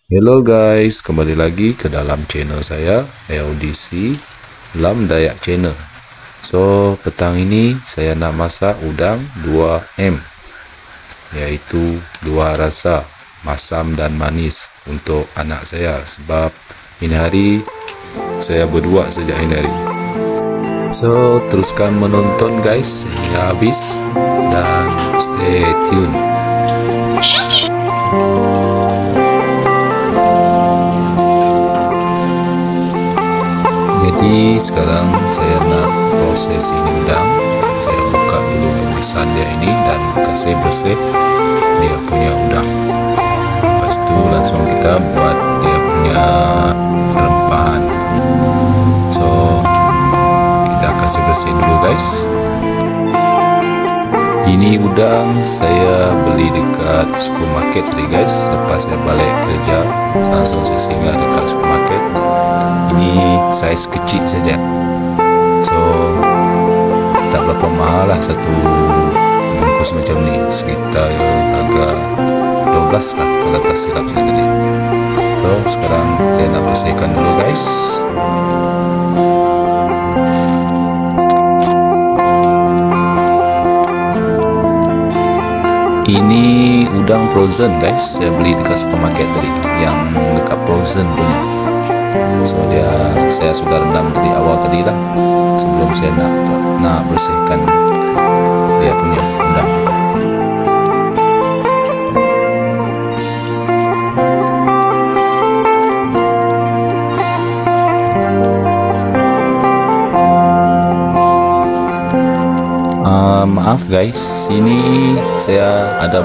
Hello guys, kembali lagi ke dalam channel saya LDC Lam Dayak Channel. So, petang ini saya nak masak udang 2M, yaitu dua rasa, masam dan manis, untuk anak saya, sebab ini hari saya berdua sejak ini hari. So, teruskan menonton guys sehingga habis dan stay tune. Jadi sekarang saya nak proses ini udang. Saya buka dulu lapisan dia ini dan kasih bersih dia punya udang. Lepas itu langsung kita buat dia punya rempahan. So kita kasih bersih dulu guys. Ini udang saya beli dekat supermarket tadi guys. Lepas saya balik kerja, langsung saya singgah dekat supermarket. Ini saiz kecil saja, so tak berapa mahal lah satu bungkus macam ni, sekitar harga 12 lah kalau tak silap saya tadi. So sekarang saya nak bersihkan dulu guys. Ini udang frozen guys, saya beli dekat supermarket tadi, yang dekat frozen punya. So saya sudah rendam dari awal tadi lah, sebelum saya nak bersihkan dia punya udang. Maaf guys, ini saya ada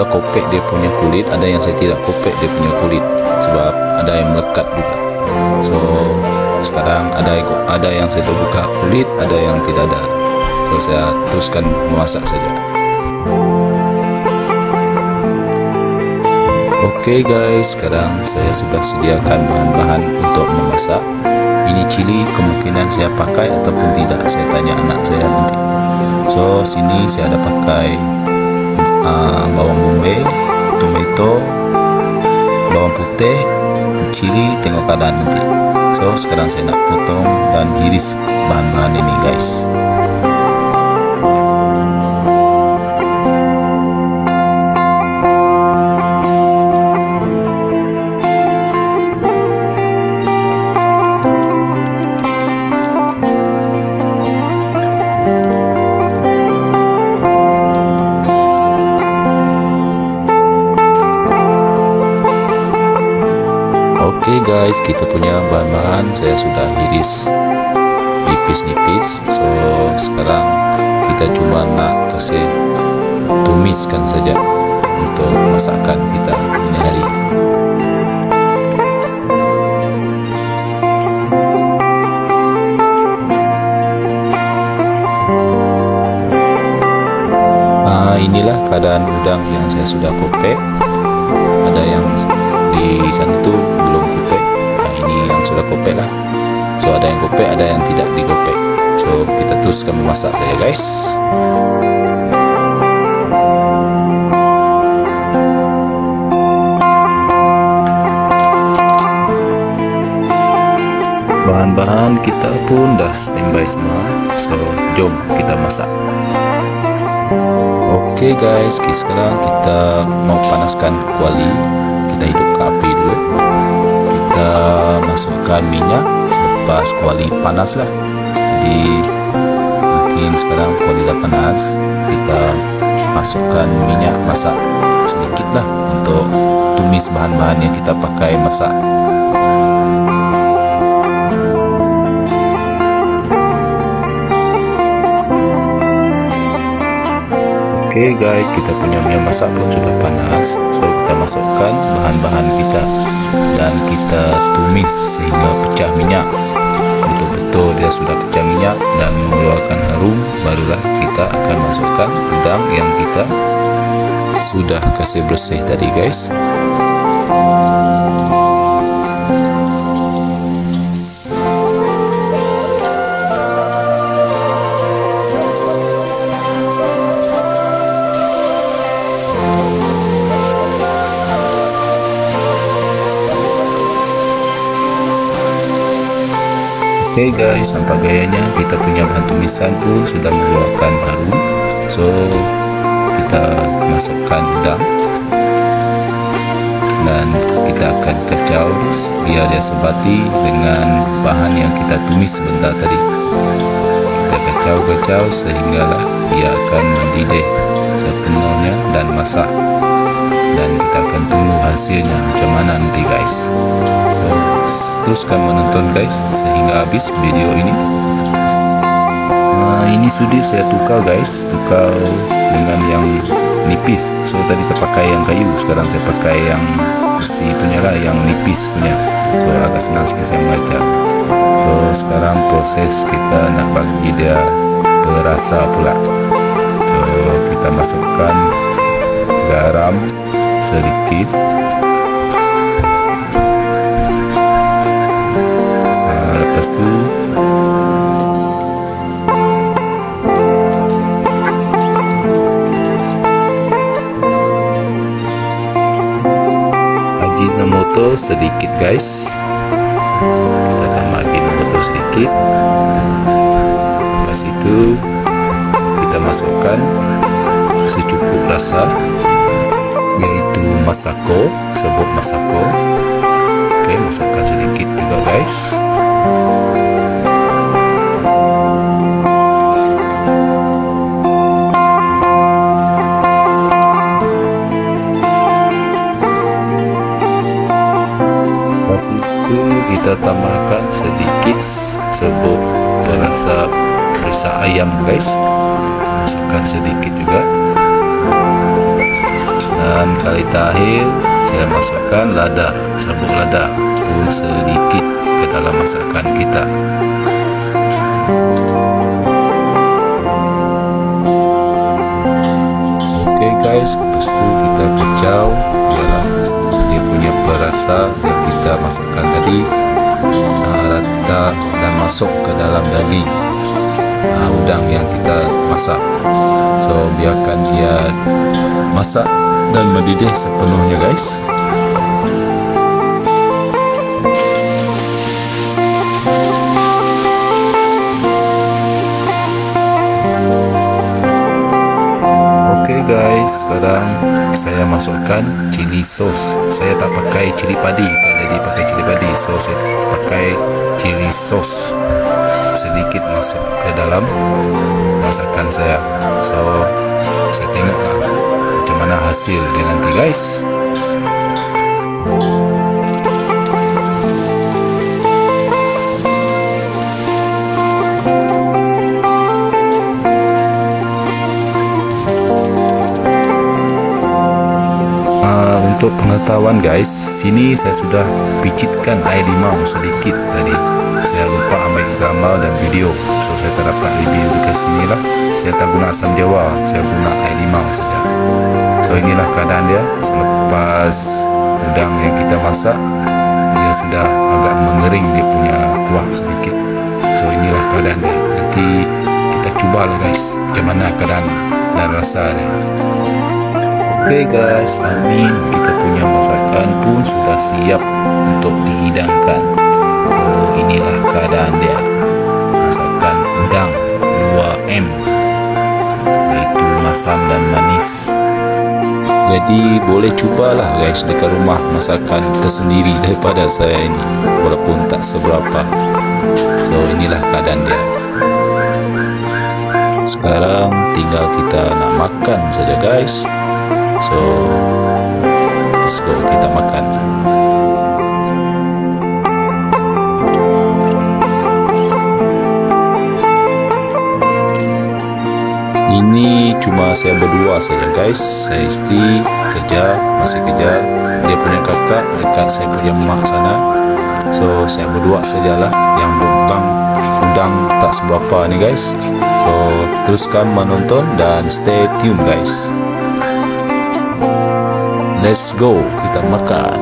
kopek dia punya kulit, ada yang saya tidak kopek dia punya kulit, sebab ada yang melekat juga. So sekarang ada yang saya buka kulit, ada yang tidak ada. So saya teruskan memasak saja. Oke guys, sekarang saya sudah sediakan bahan-bahan untuk memasak. Ini cili kemungkinan saya pakai ataupun tidak, saya tanya anak saya nanti. So sini saya ada pakai bawang bombay, tomato, bawang putih, cili, tengok keadaan nanti. So sekarang saya nak potong dan iris bahan-bahan ini guys. Oke guys, kita punya bahan-bahan saya sudah iris nipis-nipis. So sekarang kita cuma nak kasih tumiskan saja untuk masakan kita ini hari. Inilah keadaan udang yang saya sudah kopek. Ada yang di sana tu belum kopek, ini yang sudah kopek lah. So ada yang kopek, ada yang tidak digopek. So kita teruskan memasak saja guys. Bahan-bahan kita pun dah standby semua, so jom kita masak. Oke guys, sekarang kita mau panaskan kuali. Kita hidupkan api dulu, kita masukkan minyak. Selepas kuali panas lah, jadi mungkin sekarang kuali dah panas, kita masukkan minyak masak sedikit lah untuk tumis bahan-bahan yang kita pakai masak. Oke guys, kita punya minyak masak pun sudah panas. So kita masukkan bahan-bahan kita dan kita tumis sehingga pecah minyak. Betul-betul dia sudah pecah minyak dan mengeluarkan harum, barulah kita akan masukkan udang yang kita sudah kasih bersih tadi guys. Oke guys, nampak gayanya kita punya bahan tumisan pun sudah mengeluarkan harum. So kita masukkan udang dan kita akan kacau biar dia sebati dengan bahan yang kita tumis sebentar tadi. Kita kacau-kacau sehinggalah dia akan mendidih sepenuhnya dan masak, dan kita akan tunggu hasilnya macam mana nanti guys. So, teruskan menonton guys sehingga habis video ini. Ini sudip saya tukar guys, tukar dengan yang nipis. So tadi terpakai yang kayu, sekarang saya pakai yang besi punya lah, yang nipis punya. So agak senang sikit saya mengajar. So sekarang proses kita nak bagi dia berasa pula. So kita masukkan garam sedikit. Lepas tu Ajinomoto sedikit guys, kita tambah Ajinomoto sedikit. Lepas itu kita masukkan secukup rasa, yaitu masako, sebut masako. Oke, masukkan sedikit juga guys. Lepas itu kita tambahkan sedikit sebut perasa ayam guys, masukkan sedikit juga. Dan kali terakhir saya masukkan lada, sabuk lada pun sedikit ke dalam masakan kita. Oke guys, lepas itu kita kacau biarlah dia punya perasa yang kita masukkan tadi rata dan masuk ke dalam daging udang yang kita masak. So biarkan dia masak dan mendidih sepenuhnya guys. Oke guys, sekarang saya masukkan chili sauce. Saya tak pakai cili padi, tak jadi pakai cili padi, so saya pakai chili sauce sedikit masuk ke dalam masakan saya. So saya tengoklah macam mana hasil dia nanti guys. Untuk pengetahuan guys, sini saya sudah picitkan air limau sedikit tadi. Saya lupa ambil gambar dan video, so saya tak dapat review dekat sini lah. Saya tak guna asam jawa, saya guna air limau saja. So inilah keadaan dia selepas udang yang kita masak, dia sudah agak mengering, dia punya kuah sedikit. So inilah keadaan dia. Nanti kita cubalah guys macam mana keadaan dan rasa dia. Oke guys, amin, kita punya masakan pun sudah siap untuk dihidangkan. So inilah keadaan dia, masakan udang 2M, yaitu masam dan manis. Jadi boleh cubalah guys dekat rumah masakan tersendiri daripada saya ini, walaupun tak seberapa. So inilah keadaan dia. Sekarang tinggal kita nak makan saja guys. So let's go, kita makan. Ini cuma saya berdua saja guys. Saya isteri masih kerja, dia punya kakak dekat saya punya rumah sana. So saya berdua sajalah yang bumbang udang tak seberapa ni guys. So teruskan menonton dan stay tune guys. Let's go, kita makan.